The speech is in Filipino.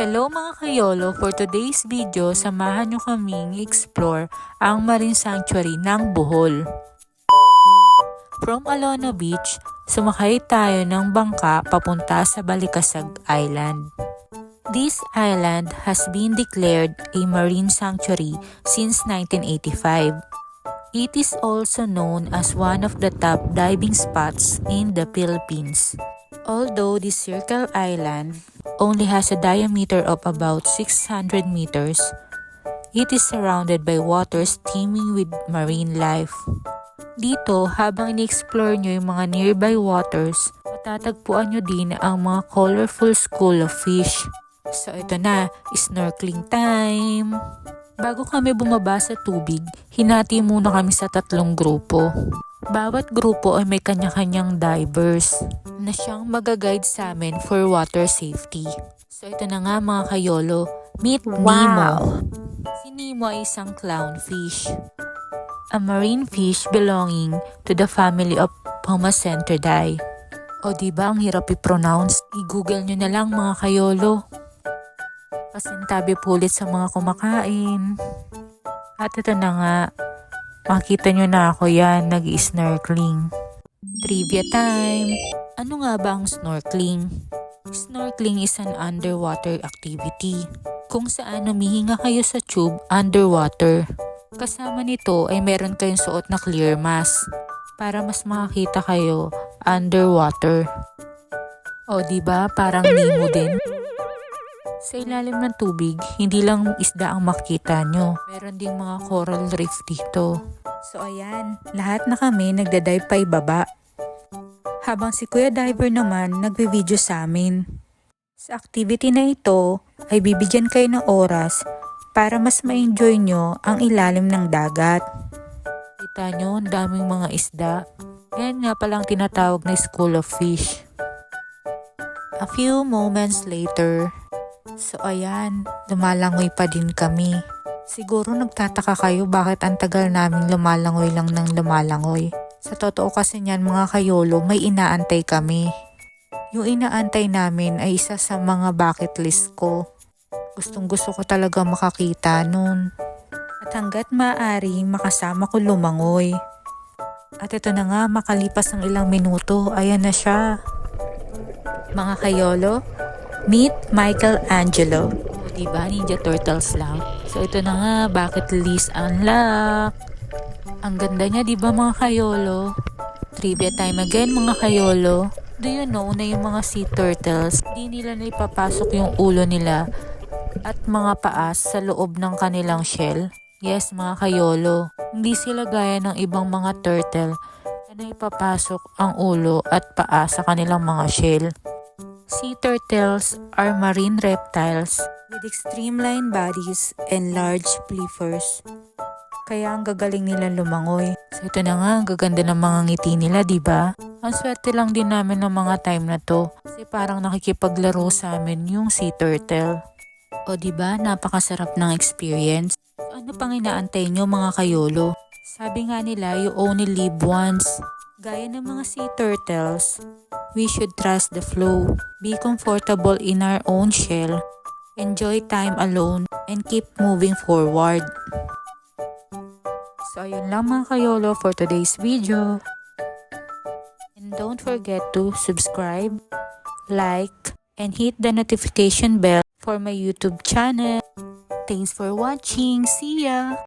Hello mga kayolo, for today's video, samahan nyo kaming explore ang Marine Sanctuary ng Bohol. From Alona Beach, sumakay tayo ng bangka papunta sa Balikasag Island. This island has been declared a marine sanctuary since 1985. It is also known as one of the top diving spots in the Philippines. Although this circle island only has a diameter of about 600 meters, it is surrounded by waters teeming with marine life. Dito, habang in-explore nyo yung mga nearby waters, matatagpuan nyo din ang mga colorful school of fish. So ito na, snorkeling time! Bago kami bumaba sa tubig, hinati muna kami sa 3 grupo. Bawat grupo ay may kanya-kanyang divers na siyang mag-guide sa amin for water safety. So ito na nga mga kayolo, meet Nemo. Si Nemo ay isang clownfish, a marine fish belonging to the family of Homocentриdae. O diba ang hirap i-pronounce? I-google nyo na lang mga kayolo. Pasintabi pulit sa mga kumakain. At ito na nga, makita nyo na ako yan, nag-snorkeling. Trivia time! Ano nga ba ang snorkeling? Snorkeling is an underwater activity kung saan humihinga kayo sa tube underwater. Kasama nito ay meron kayong suot na clear mask para mas makakita kayo underwater. O diba parang Nemo din? Sa ilalim ng tubig, hindi lang isda ang makita nyo. Meron ding mga coral reef dito. So ayan, lahat na kami nagdadive pa ibaba. Habang si Kuya Diver naman nagbe-video sa amin. Sa activity na ito ay bibigyan kayo ng oras para mas ma-enjoy nyo ang ilalim ng dagat. Kita nyo, ang daming mga isda. Yan nga palang tinatawag na school of fish. A few moments later, so ayan, lumalangoy pa din kami. Siguro nagtataka kayo bakit ang tagal naming lumalangoy lang ng lumalangoy. Sa totoo kasi niyan mga kayolo, may inaantay kami. Yung inaantay namin ay isa sa mga bucket list ko. Gustong gusto ko talaga makakita nun. At hanggat maaari, makasama ko lumangoy. At ito na nga, makalipas ng ilang minuto, ayan na siya. Mga kayolo, meet Michelangelo. O diba, Ninja Turtles lang. So ito na nga, bucket list unlock. Ang ganda niya, diba mga kayolo? Trivia time again mga kayolo. Do you know na yung mga sea turtles, di nila naipapasok yung ulo nila at mga paas sa loob ng kanilang shell? Yes mga kayolo, hindi sila gaya ng ibang mga turtle na naipapasok ang ulo at paa sa kanilang mga shell. Sea turtles are marine reptiles with extreme-line bodies and large flippers. Kaya ang gagaling nila lumangoy. So ito na nga, ang gaganda ng mga ngiti nila, diba? Ang swerte lang din namin ng mga time na to. Kasi parang nakikipaglaro sa amin yung sea turtle. O diba, napakasarap ng experience. So, ano pang inaantay nyo mga kayolo? Sabi nga nila, you only live once. Gaya ng mga sea turtles, we should trust the flow, be comfortable in our own shell, enjoy time alone, and keep moving forward. So ayun lang mga kayolo for today's video. And don't forget to subscribe, like, and hit the notification bell for my YouTube channel. Thanks for watching. See ya!